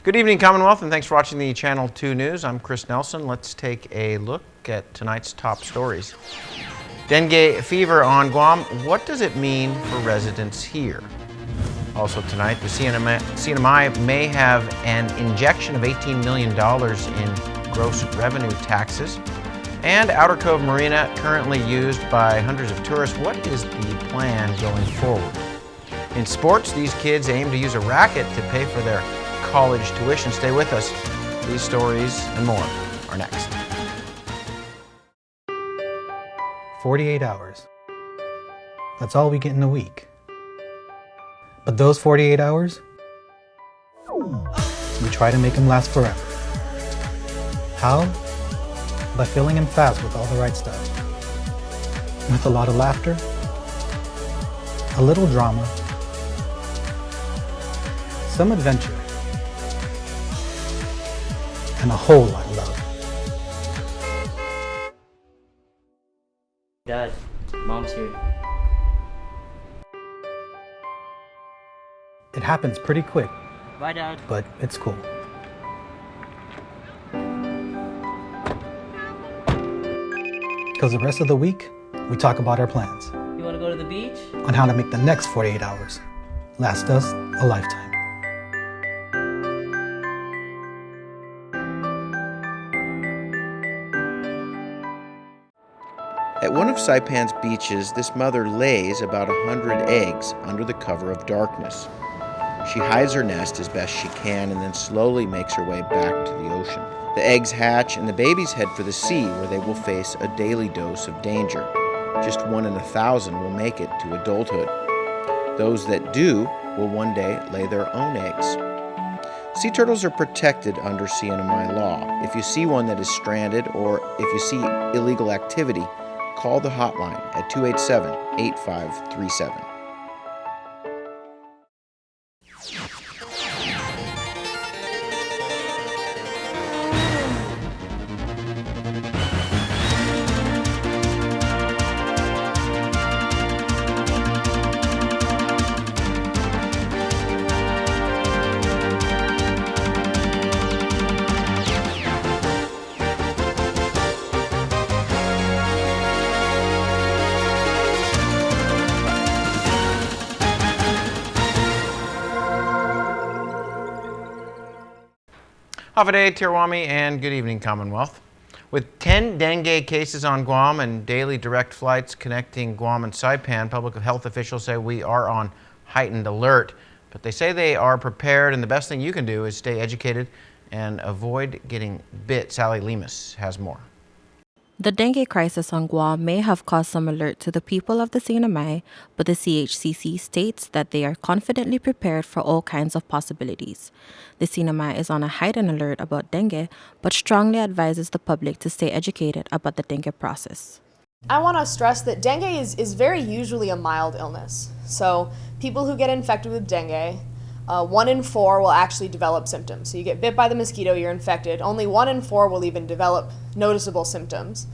Good evening, Commonwealth, and thanks for watching the Channel 2 News. I'm Chris Nelson. Let's take a look at tonight's top stories. Dengue fever on Guam. What does it mean for residents here? Also tonight, the CNMI may have an injection of $18 million in gross revenue taxes. And Outer Cove Marina, currently used by hundreds of tourists. What is the plan going forward? In sports, these kids aim to use a racket to pay for their college tuition. Stay with us. These stories and more are next. 48 hours. That's all we get in a week. But those 48 hours, we try to make them last forever. How? By filling them fast with all the right stuff. With a lot of laughter, a little drama, some adventure, and a whole lot of love. Dad, Mom's here. It happens pretty quick. Bye, Dad. But it's cool. Because the rest of the week, we talk about our plans. You want to go to the beach? On how to make the next 48 hours last us a lifetime. At one of Saipan's beaches, this mother lays about 100 eggs under the cover of darkness. She hides her nest as best she can and then slowly makes her way back to the ocean. The eggs hatch and the babies head for the sea, where they will face a daily dose of danger. Just 1 in 1,000 will make it to adulthood. Those that do will one day lay their own eggs. Sea turtles are protected under CNMI law. If you see one that is stranded or if you see illegal activity, call the hotline at 287-8537. Hafade, Tirwami, and good evening, Commonwealth. With 10 dengue cases on Guam and daily direct flights connecting Guam and Saipan, public health officials say we are on heightened alert. But they say they are prepared, and the best thing you can do is stay educated and avoid getting bit. Sally Lemus has more. The dengue crisis on Guam may have caused some alert to the people of the CNMI, but the CHCC states that they are confidently prepared for all kinds of possibilities. The CNMI is on a heightened alert about dengue, but strongly advises the public to stay educated about the dengue process. I want to stress that dengue is very usually a mild illness. So people who get infected with dengue, 1 in 4 will actually develop symptoms. So you get bit by the mosquito, you're infected. Only 1 in 4 will even develop noticeable symptoms.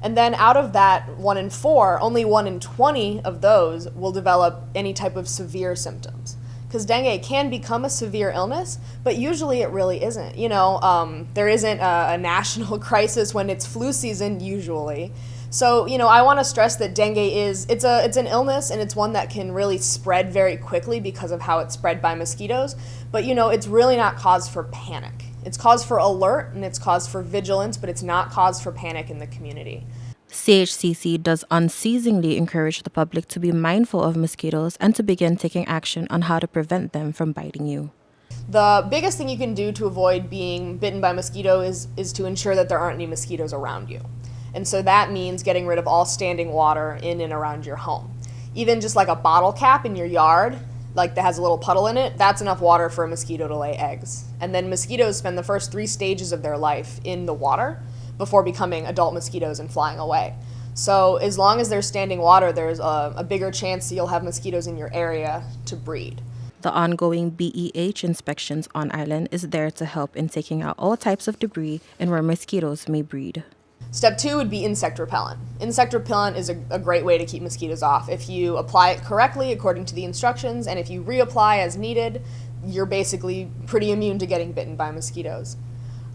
And then out of that 1 in 4, only 1 in 20 of those will develop any type of severe symptoms. Because dengue can become a severe illness, but usually it really isn't. You know, there isn't a national crisis when it's flu season, usually. So, you know, I want to stress that dengue it's an illness, and it's one that can really spread very quickly because of how it's spread by mosquitoes. But, you know, it's really not cause for panic. It's cause for alert and it's cause for vigilance, but it's not cause for panic in the community. CHCC does unceasingly encourage the public to be mindful of mosquitoes and to begin taking action on how to prevent them from biting you. The biggest thing you can do to avoid being bitten by mosquito is to ensure that there aren't any mosquitoes around you. And so that means getting rid of all standing water in and around your home. Even just like a bottle cap in your yard, like that has a little puddle in it, that's enough water for a mosquito to lay eggs. And then mosquitoes spend the first 3 stages of their life in the water before becoming adult mosquitoes and flying away. So as long as there's standing water, there's a bigger chance that you'll have mosquitoes in your area to breed. The ongoing BEH inspections on island is there to help in taking out all types of debris and where mosquitoes may breed. Step 2 would be insect repellent. Insect repellent is a great way to keep mosquitoes off. If you apply it correctly according to the instructions, and if you reapply as needed, you're basically pretty immune to getting bitten by mosquitoes.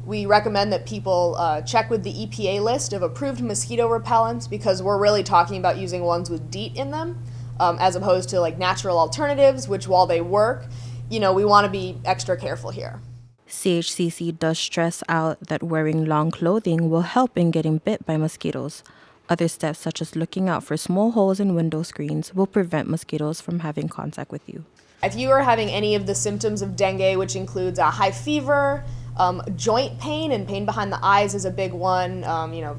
We recommend that people check with the EPA list of approved mosquito repellents, because we're really talking about using ones with DEET in them, as opposed to like natural alternatives, which while they work, we want to be extra careful here. CHCC does stress out that wearing long clothing will help in getting bit by mosquitoes. Other steps, such as looking out for small holes in window screens, will prevent mosquitoes from having contact with you. If you are having any of the symptoms of dengue, which includes a high fever, joint pain, and pain behind the eyes is a big one,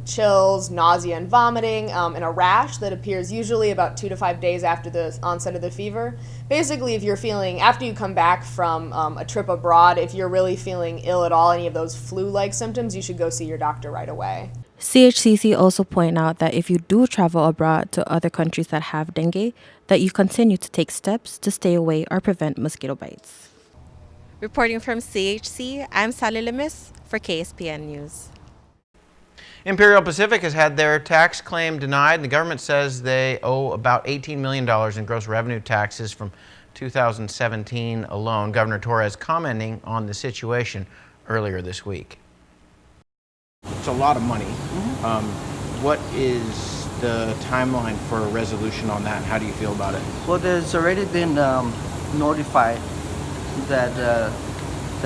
chills, nausea and vomiting, and a rash that appears usually about 2 to 5 days after the onset of the fever. Basically, if you're feeling, after you come back from a trip abroad, if you're really feeling ill at all, any of those flu-like symptoms, you should go see your doctor right away. CHCC also point out that if you do travel abroad to other countries that have dengue, that you continue to take steps to stay away or prevent mosquito bites. Reporting from CHC, I'm Sally Lemis for KSPN News. Imperial Pacific has had their tax claim denied. The government says they owe about $18 million in gross revenue taxes from 2017 alone. Governor Torres commenting on the situation earlier this week. It's a lot of money. What is the timeline for a resolution on that? How do you feel about it? Well, there's already been notified that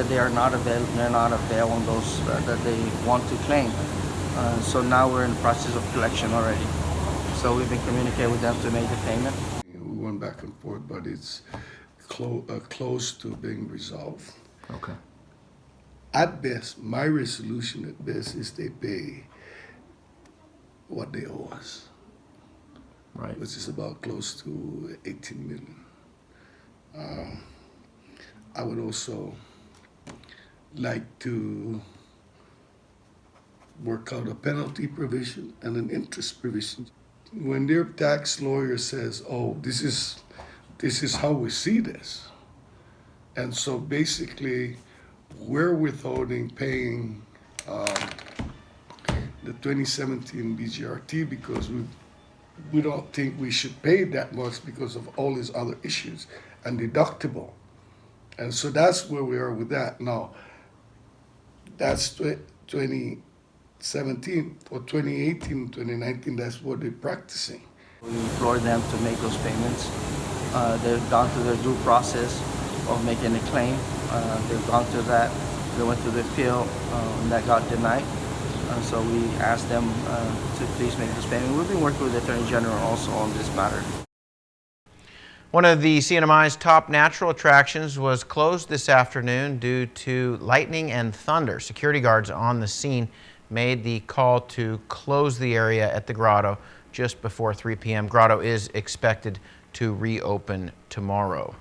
they are not available on those that they want to claim. So now we're in the process of collection already. So we've been communicating with them to make the payment. We went back and forth, but it's close to being resolved. Okay. At best, my resolution at best is they pay what they owe us. Right. Which is about close to 18 million. I would also like to work out a penalty provision and an interest provision. When their tax lawyer says, "Oh, this is how we see this," and so basically, we're withholding paying the 2017 BGRT because we don't think we should pay that much because of all these other issues and deductible. And so that's where we are with that. Now, that's 2017. For 2018, 2019, that's what they're practicing. We implore them to make those payments. They've gone through their due process of making a claim. They've gone through that. They went to the appeal and that got denied. So we asked them to please make this payment. We've been working with the Attorney General also on this matter. One of the CNMI's top natural attractions was closed this afternoon due to lightning and thunder. Security guards on the scene made the call to close the area at the grotto just before 3 p.m. Grotto is expected to reopen tomorrow.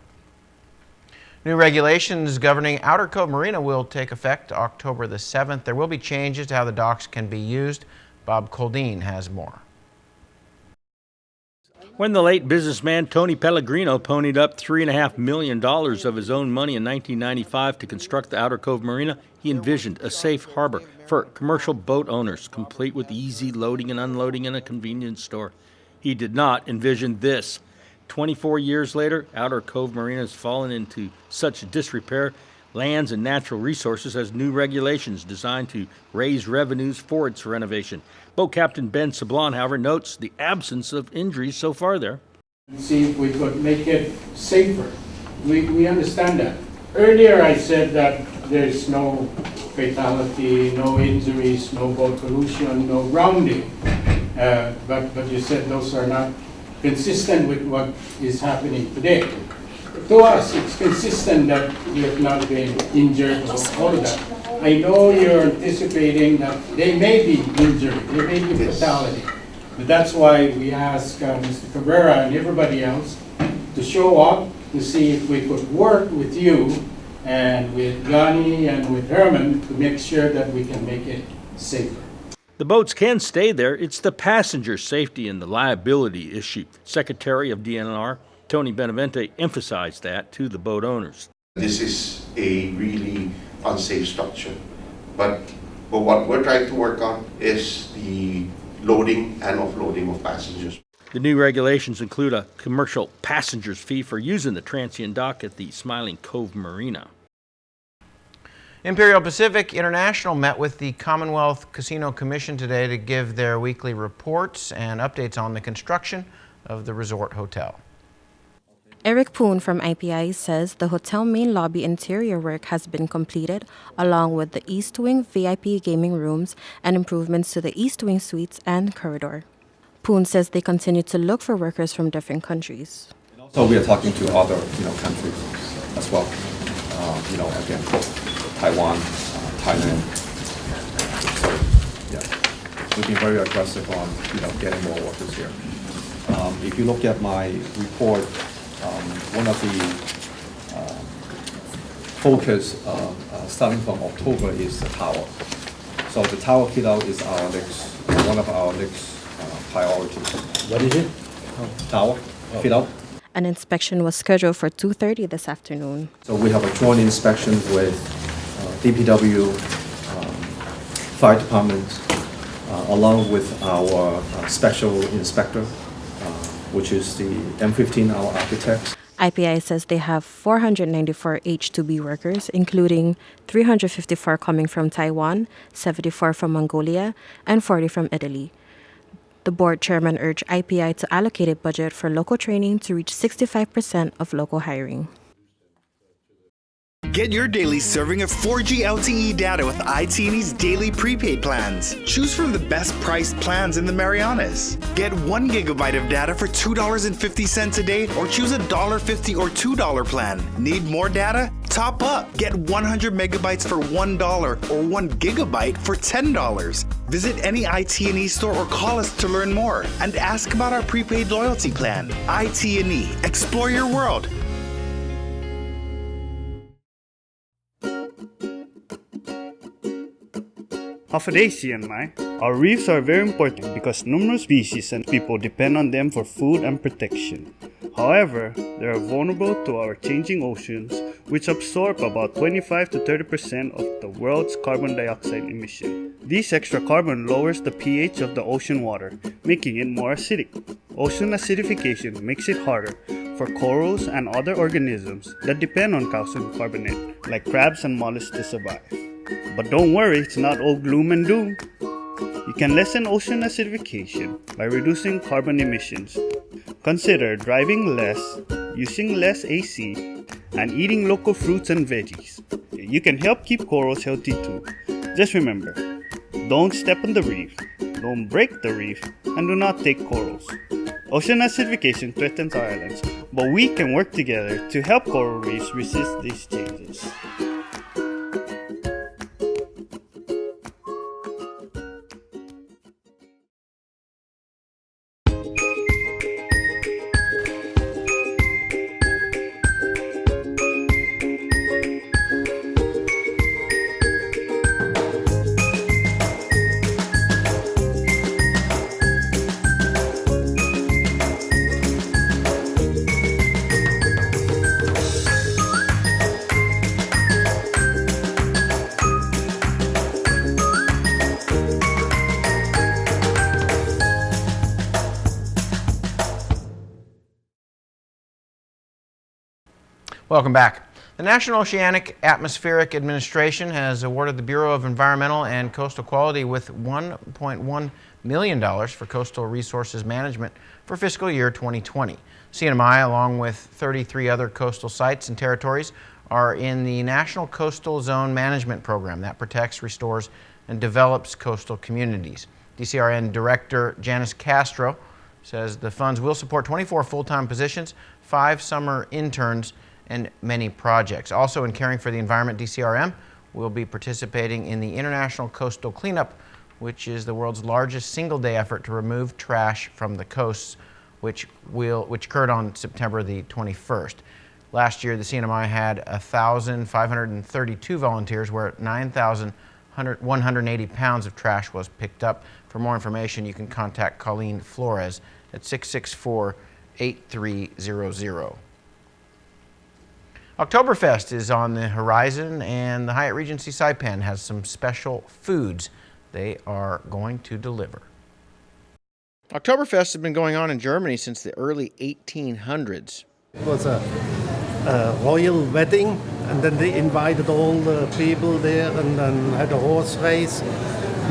New regulations governing Outer Cove Marina will take effect October the 7th. There will be changes to how the docks can be used. Bob Coldine has more. When the late businessman Tony Pellegrino ponied up $3.5 million of his own money in 1995 to construct the Outer Cove Marina, he envisioned a safe harbor for commercial boat owners, complete with easy loading and unloading in a convenience store. He did not envision this. 24 years later, Outer Cove Marina has fallen into such disrepair. Lands and Natural Resources has new regulations designed to raise revenues for its renovation. Boat Captain Ben Sablon, however, notes the absence of injuries so far there. See if we could make it safer. We understand that. Earlier I said that there's no fatality, no injuries, no boat pollution, no grounding. But you said those are not consistent with what is happening today. To us, it's consistent that we have not been injured or all of that. I know you're anticipating that they may be injured, there may be fatality. But that's why we ask Mr. Cabrera and everybody else to show up to see if we could work with you and with Johnny and with Herman to make sure that we can make it safer. The boats can stay there. It's the passenger safety and the liability issue. Secretary of DNR Tony Benavente emphasized that to the boat owners. This is a really unsafe structure, but what we're trying to work on is the loading and offloading of passengers. The new regulations include a commercial passenger's fee for using the transient dock at the Smiling Cove Marina. Imperial Pacific International met with the Commonwealth Casino Commission today to give their weekly reports and updates on the construction of the resort hotel. Eric Poon from IPI says the hotel main lobby interior work has been completed, along with the East Wing VIP gaming rooms and improvements to the East Wing suites and corridor. Poon says they continue to look for workers from different countries. So we are talking to other, countries as well. Again, Taiwan, Thailand. So, yeah, we've been very aggressive on, getting more workers here. If you look at my report, one of the focus starting from October is the tower. So the tower fit out is our next, one of our next priorities. What is it? Tower fit out. An inspection was scheduled for 2:30 this afternoon. So we have a joint inspection with DPW, fire department, along with our special inspector, which is the M15, our architects. IPI says they have 494 H-2B workers, including 354 coming from Taiwan, 74 from Mongolia, and 40 from Italy. The board chairman urged IPI to allocate a budget for local training to reach 65% of local hiring. Get your daily serving of 4G LTE data with IT&E's daily prepaid plans. Choose from the best priced plans in the Marianas. Get 1 gigabyte of data for $2.50 a day, or choose a $1.50 or $2 plan. Need more data? Top up. Get 100 megabytes for $1 or 1 gigabyte for $10. Visit any IT&E store or call us to learn more and ask about our prepaid loyalty plan. IT&E. Explore your world. Our reefs are very important because numerous species and people depend on them for food and protection. However, they are vulnerable to our changing oceans, which absorb about 25 to 30% of the world's carbon dioxide emission. This extra carbon lowers the pH of the ocean water, making it more acidic. Ocean acidification makes it harder for corals and other organisms that depend on calcium carbonate, like crabs and mollusks, to survive. But don't worry, it's not all gloom and doom. You can lessen ocean acidification by reducing carbon emissions. Consider driving less, using less AC, and eating local fruits and veggies. You can help keep corals healthy too. Just remember, don't step on the reef, don't break the reef, and do not take corals. Ocean acidification threatens our islands, but we can work together to help coral reefs resist these changes. Welcome back. The National Oceanic Atmospheric Administration has awarded the Bureau of Environmental and Coastal Quality with $1.1 million for coastal resources management for fiscal year 2020. CNMI, along with 33 other coastal sites and territories, are in the National Coastal Zone Management Program that protects, restores, and develops coastal communities. DCRN Director Janice Castro says the funds will support 24 full-time positions, 5 summer interns, and many projects. Also, in caring for the environment, DCRM will be participating in the International Coastal Cleanup, which is the world's largest single-day effort to remove trash from the coasts, which occurred on September the 21st. Last year, the CNMI had 1,532 volunteers, where 9,180 pounds of trash was picked up. For more information, you can contact Colleen Flores at 664-8300. Oktoberfest is on the horizon, and the Hyatt Regency Saipan has some special foods they are going to deliver. Oktoberfest has been going on in Germany since the early 1800s. It was a royal wedding, and then they invited all the people there and then had a horse race.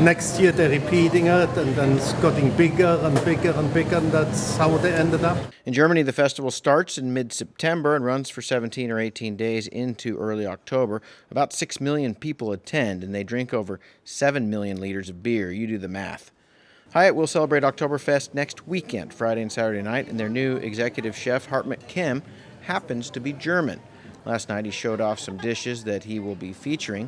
Next year they're repeating it, and then it's getting bigger and bigger and bigger, and that's how they ended up. In Germany, the festival starts in mid-September and runs for 17 or 18 days into early October. About 6 million people attend, and they drink over 7 million liters of beer. You do the math. Hyatt will celebrate Oktoberfest next weekend, Friday and Saturday night, and their new executive chef, Hartmut Kim, happens to be German. Last night he showed off some dishes that he will be featuring.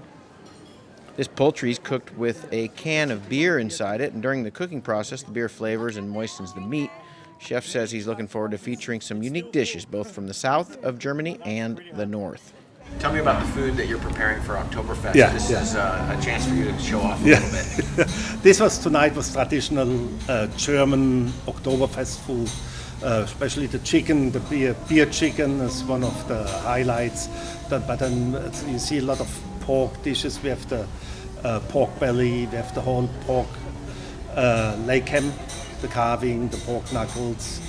This poultry is cooked with a can of beer inside it, and during the cooking process, the beer flavors and moistens the meat. Chef says he's looking forward to featuring some unique dishes, both from the south of Germany and the north. Tell me about the food that you're preparing for Oktoberfest. This is a chance for you to show off a little bit. Tonight was traditional German Oktoberfest food, especially the chicken, the beer chicken is one of the highlights. But then you see a lot of pork dishes. We have the pork belly, we have the whole pork leg ham, the carving, the pork knuckles.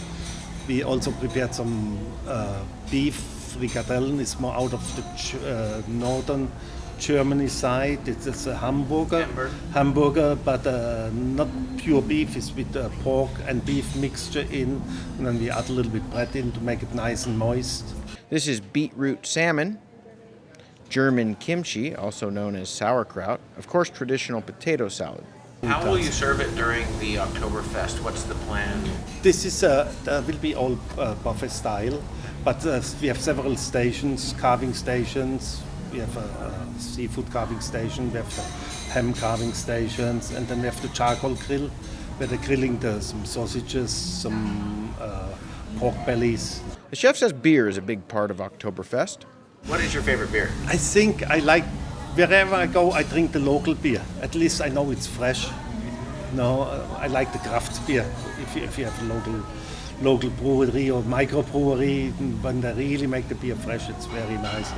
We also prepared some beef frikadellen. It's more out of the northern Germany side. It's a hamburger, but not pure beef. It's with pork and beef mixture in, and then we add a little bit bread in to make it nice and moist. This is beetroot salmon, German kimchi, also known as sauerkraut, of course traditional potato salad. How will you serve it during the Oktoberfest? What's the plan? This is will be all buffet style, but we have several stations, carving stations. We have a seafood carving station, we have the ham carving stations, and then we have the charcoal grill, where they're grilling some sausages, some pork bellies. The chef says beer is a big part of Oktoberfest. What is your favorite beer? I think I like, wherever I go, I drink the local beer. At least I know it's fresh. I like the craft beer. If you have a local brewery or microbrewery, when they really make the beer fresh, it's very nice.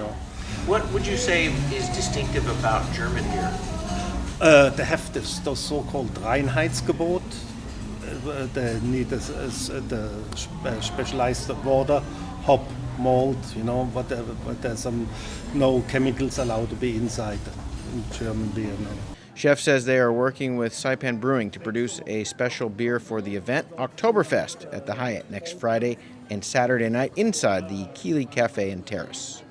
What would you say is distinctive about German beer? They have those so-called Reinheitsgebot. They need the specialized water, hop, malt, but there's no chemicals allowed to be inside in German beer. Chef says they are working with Saipan Brewing to produce a special beer for the event, Oktoberfest, at the Hyatt next Friday and Saturday night inside the Keeley Cafe and Terrace.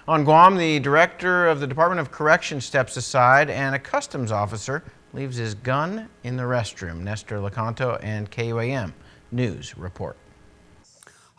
On Guam, the director of the Department of Corrections steps aside and a customs officer leaves his gun in the restroom. Nestor Lecanto and KUAM News report.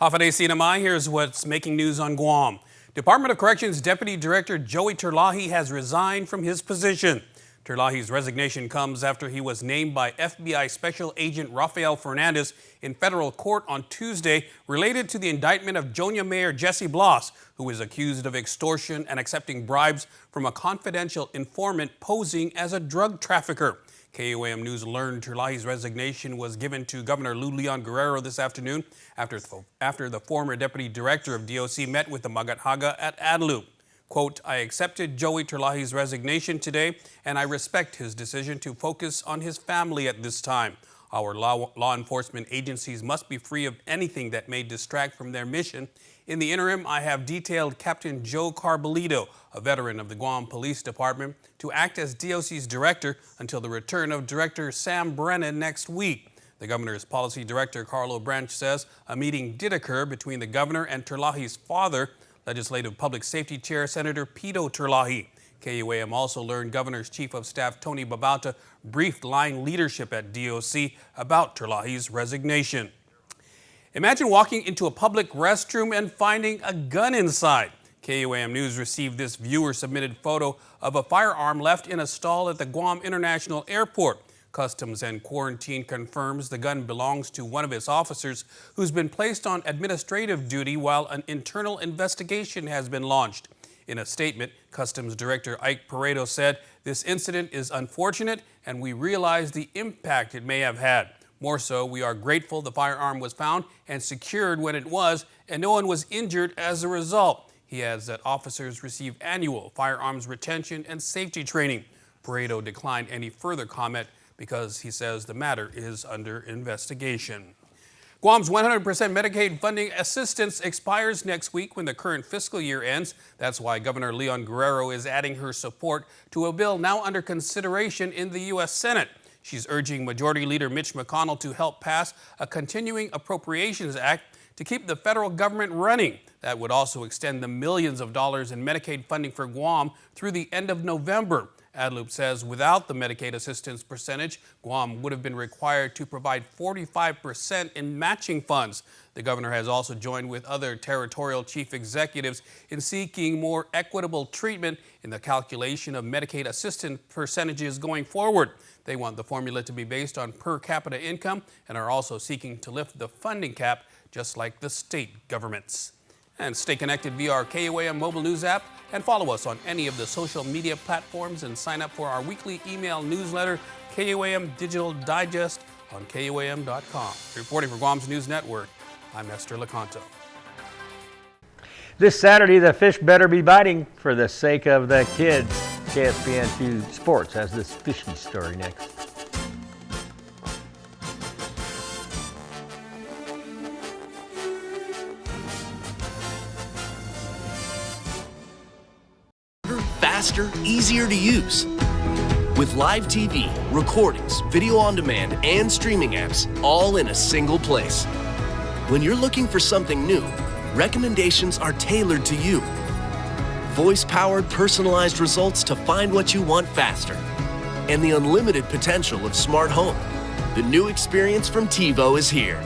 Hafade Sinamai, here's what's making news on Guam. Department of Corrections Deputy Director Joey Terlahi has resigned from his position. Terlahi's resignation comes after he was named by FBI Special Agent Rafael Fernandez in federal court on Tuesday related to the indictment of Jonia Mayor Jesse Bloss, who is accused of extortion and accepting bribes from a confidential informant posing as a drug trafficker. KUAM News learned Terlahi's resignation was given to Governor Lou Leon Guerrero this afternoon after the former deputy director of DOC met with the Magat Haga at Adlu. Quote, I accepted Joey Terlahi's resignation today, and I respect his decision to focus on his family at this time. Our law enforcement agencies must be free of anything that may distract from their mission. In the interim, I have detailed Captain Joe Carbolito, a veteran of the Guam Police Department, to act as DOC's director until the return of Director Sam Brennan next week. The governor's policy director, Carlo Branch, says a meeting did occur between the governor and Terlahi's father, Legislative Public Safety Chair Senator Pito Terlahi. KUAM also learned Governor's Chief of Staff Tony Babauta briefed line leadership at DOC about Terlahi's resignation. Imagine walking into a public restroom and finding a gun inside. KUAM News received this viewer-submitted photo of a firearm left in a stall at the Guam International Airport. Customs and Quarantine confirms the gun belongs to one of its officers who's been placed on administrative duty while an internal investigation has been launched. In a statement, Customs Director Ike Pareto said, this incident is unfortunate and we realize the impact it may have had. More so, we are grateful the firearm was found and secured when it was, and no one was injured as a result. He adds that officers receive annual firearms retention and safety training. Pareto declined any further comment because he says the matter is under investigation. Guam's 100% Medicaid funding assistance expires next week when the current fiscal year ends. That's why Governor Leon Guerrero is adding her support to a bill now under consideration in the U.S. Senate. She's urging Majority Leader Mitch McConnell to help pass a Continuing Appropriations Act to keep the federal government running. That would also extend the millions of dollars in Medicaid funding for Guam through the end of November. Adloop says without the Medicaid assistance percentage, Guam would have been required to provide 45% in matching funds. The governor has also joined with other territorial chief executives in seeking more equitable treatment in the calculation of Medicaid assistance percentages going forward. They want the formula to be based on per capita income and are also seeking to lift the funding cap just like the state governments. And stay connected via our KUAM mobile news app and follow us on any of the social media platforms and sign up for our weekly email newsletter, KUAM Digital Digest on KUAM.com. Reporting for Guam's News Network, I'm Esther Lecanto. This Saturday, the fish better be biting for the sake of the kids. KSPN2 Sports has this fishy story next. Faster, easier to use. With live TV, recordings, video on demand, and streaming apps all in a single place. When you're looking for something new, recommendations are tailored to you. Voice-powered, personalized results to find what you want faster. And the unlimited potential of smart home. The new experience from TiVo is here.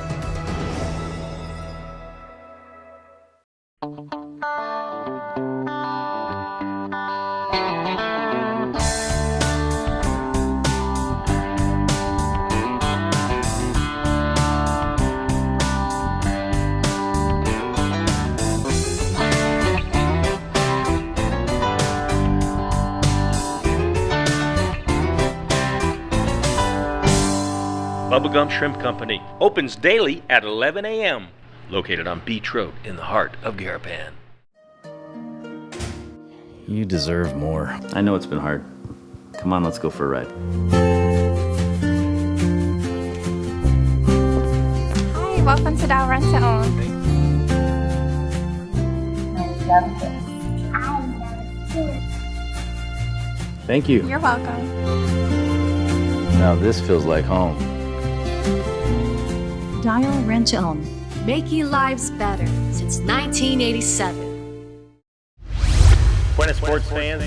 Bubblegum Shrimp Company opens daily at 11 a.m. Located on Beach Road in the heart of Garapan. You deserve more. I know it's been hard. Come on, let's go for a ride. Hi, welcome to Dow Rent to Own. Thank you. You're welcome. Now this feels like home. Dial Rent to Own. Making lives better since 1987. Buena sports fans.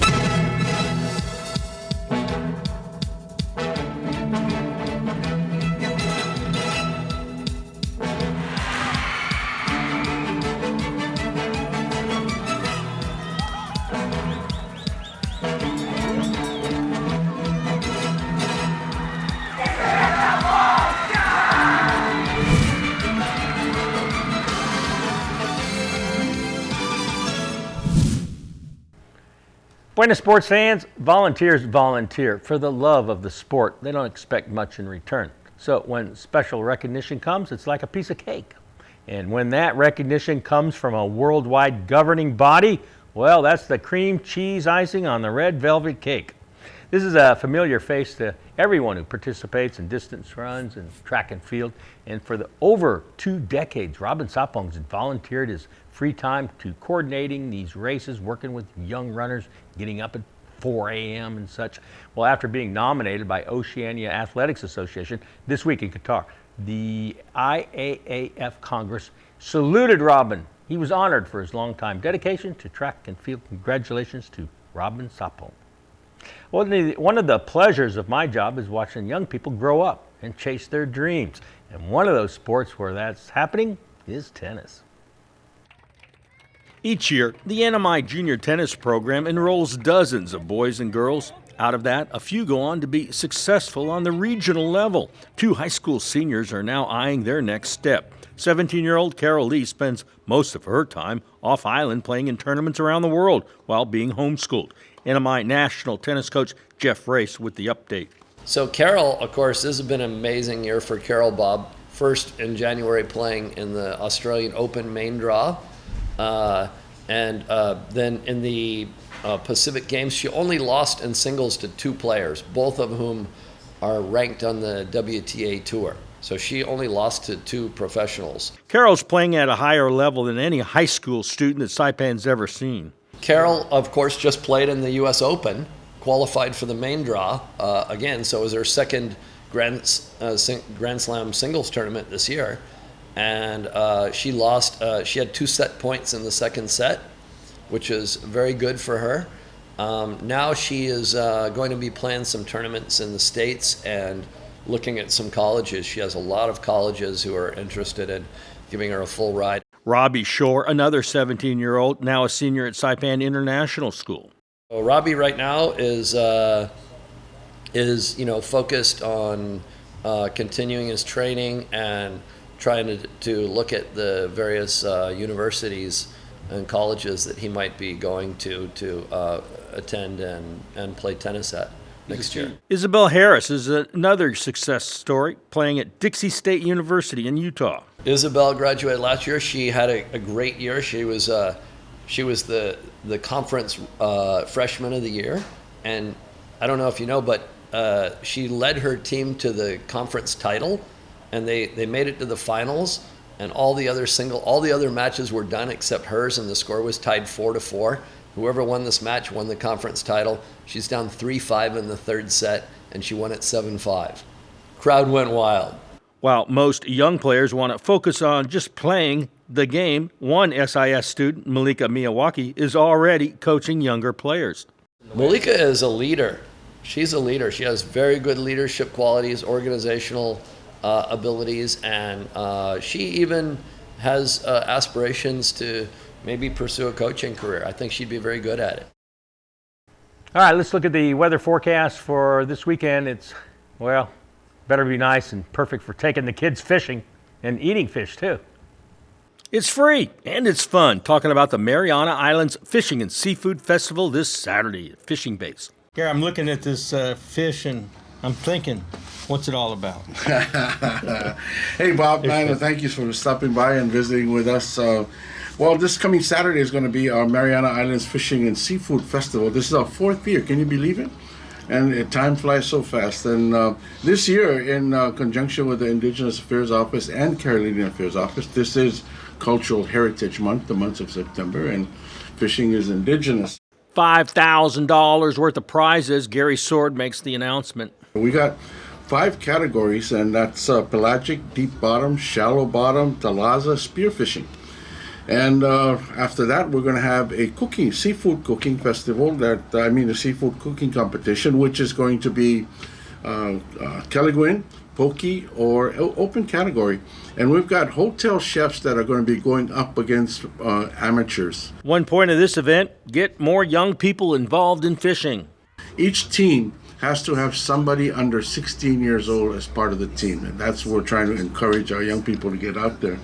Buena sports fans, volunteers volunteer for the love of the sport. They don't expect much in return. So when special recognition comes, it's like a piece of cake. And when that recognition comes from a worldwide governing body, well, that's the cream cheese icing on the red velvet cake. This is a familiar face to everyone who participates in distance runs and track and field. And for over 2 decades, Robin Sapong's volunteered his free time to coordinating these races, working with young runners, getting up at 4 a.m. and such. Well, after being nominated by Oceania Athletics Association this week in Qatar, the IAAF Congress saluted Robin. He was honored for his longtime dedication to track and field. Congratulations to Robin Sapong. One of the pleasures of my job is watching young people grow up and chase their dreams. And one of those sports where that's happening is tennis. Each year, the NMI Junior Tennis Program enrolls dozens of boys and girls. Out of that, a few go on to be successful on the regional level. 2 high school seniors are now eyeing their next step. 17-year-old Carol Lee spends most of her time off-island playing in tournaments around the world while being homeschooled. NMI national tennis coach Jeff Race with the update. So Carol, of course, this has been an amazing year for Carol Bob. First in January playing in the Australian Open main draw. And then in the Pacific Games, she only lost in singles to 2 players, both of whom are ranked on the WTA tour. So she only lost to 2 professionals. Carol's playing at a higher level than any high school student that Saipan's ever seen. Carol, of course, just played in the U.S. Open, qualified for the main draw again, so it was her second Grand Slam singles tournament this year. And she lost, she had 2 set points in the second set, which is very good for her. Now she is going to be playing some tournaments in the States and looking at some colleges. She has a lot of colleges who are interested in giving her a full ride. Robbie Shore, another 17-year-old, now a senior at Saipan International School. So Robbie right now is focused on continuing his training and trying to look at the various universities and colleges that he might be going to attend and play tennis at next year. Isabel Harris is another success story, playing at Dixie State University in Utah. Isabel graduated last year. She had a great year. She was the conference freshman of the year, and I don't know if you know, but she led her team to the conference title, and they made it to the finals. And all the other matches were done except hers, and the score was tied 4-4. Whoever won this match won the conference title. She's down 3-5 in the third set, and she won it 7-5. Crowd went wild. While most young players want to focus on just playing the game, one SIS student, Malika Miyawaki, is already coaching younger players. Malika is a leader. She's a leader. She has very good leadership qualities, organizational abilities, and she even has aspirations to maybe pursue a coaching career. I think she'd be very good at it. All right, let's look at the weather forecast for this weekend. It's, well, better be nice and perfect for taking the kids fishing and eating fish, too. It's free and it's fun. Talking about the Mariana Islands Fishing and Seafood Festival this Saturday at Fishing Base. Here, I'm looking at this fish and I'm thinking, what's it all about? Hey, Bob, man, thank you for stopping by and visiting with us. Well, this coming Saturday is going to be our Mariana Islands Fishing and Seafood Festival. This is our 4th year. Can you believe it? And time flies so fast. And this year, in conjunction with the Indigenous Affairs Office and Carolinian Affairs Office, this is Cultural Heritage Month, the month of September, and fishing is indigenous. $5,000 worth of prizes. Gary Sword makes the announcement. We got 5 categories, and that's pelagic, deep bottom, shallow bottom, talaza, spearfishing. And after that, we're going to have a seafood cooking festival, a seafood cooking competition, which is going to be Keliguin, Poke, or open category. And we've got hotel chefs that are going to be going up against amateurs. One point of this event, get more young people involved in fishing. Each team has to have somebody under 16 years old as part of the team. And that's what we're trying to encourage our young people to get out there.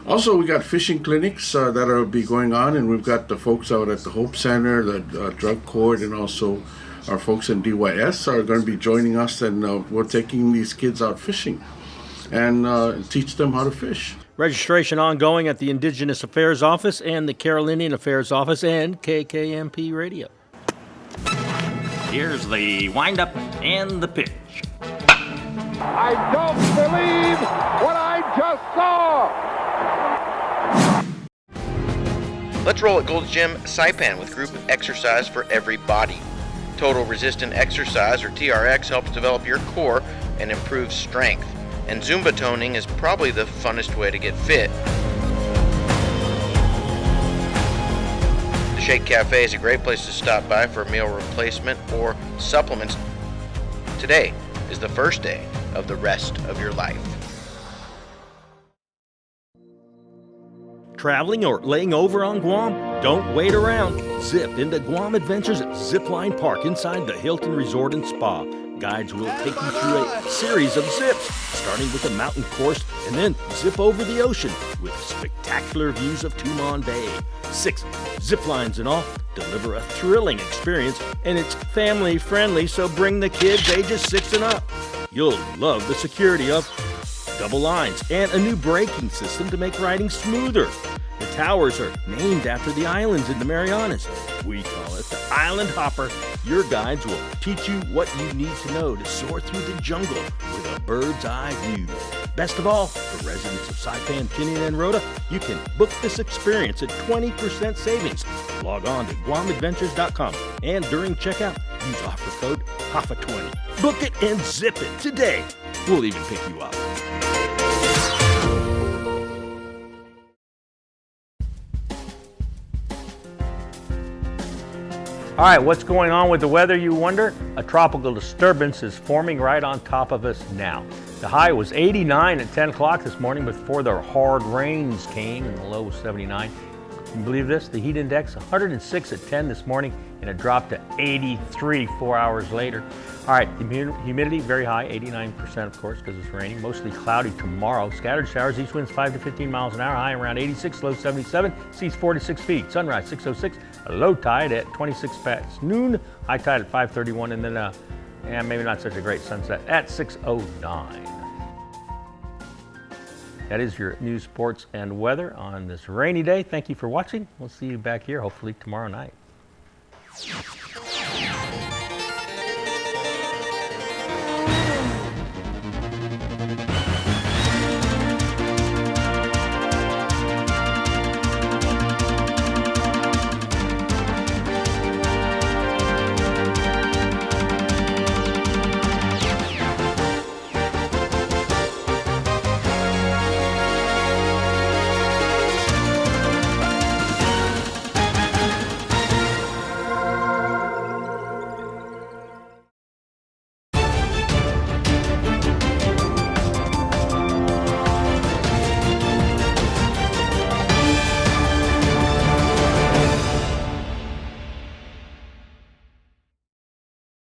Also, we got fishing clinics that will be going on, and we've got the folks out at the Hope Center, the drug court, and also our folks in DYS are going to be joining us, and we're taking these kids out fishing and teach them how to fish. Registration ongoing at the Indigenous Affairs Office and the Carolinian Affairs Office and KKMP Radio. Here's the windup and the pitch. I don't believe what I just saw! Let's roll at Gold's Gym Saipan with group exercise for every body. Total Resistant Exercise, or TRX, helps develop your core and improve strength. And Zumba toning is probably the funnest way to get fit. The Shake Cafe is a great place to stop by for a meal replacement or supplements. Today is the first day of the rest of your life. Traveling or laying over on Guam? Don't wait around. Zip into Guam Adventures at Zipline Park inside the Hilton Resort and Spa. Guides will take you through a series of zips, starting with a mountain course and then zip over the ocean with spectacular views of Tumon Bay. 6 zip lines in all deliver a thrilling experience, and it's family friendly, so bring the kids ages 6 and up. You'll love the security of double lines and a new braking system to make riding smoother. The towers are named after the islands in the Marianas. We call it the Island Hopper. Your guides will teach you what you need to know to soar through the jungle with a bird's eye view. Best of all, for residents of Saipan, Tinian, and Rota, you can book this experience at 20% savings. Log on to GuamAdventures.com and during checkout, use offer code HAFA20. Book it and zip it today. We'll even pick you up. All right, what's going on with the weather, you wonder? A tropical disturbance is forming right on top of us now. The high was 89 at 10 o'clock this morning before the hard rains came, and the low was 79. Can you believe this? The heat index, 106 at 10 this morning, and it dropped to 83 4 hours later. All right, humidity very high, 89% of course, because it's raining. Mostly cloudy tomorrow. Scattered showers, east winds 5 to 15 miles an hour, high around 86, low 77, seas 4 to 6 feet. Sunrise 6:06, a low tide at 26 past noon, high tide at 5:31, and then maybe not such a great sunset at 6:09. That is your news, sports, and weather on this rainy day. Thank you for watching. We'll see you back here hopefully tomorrow night.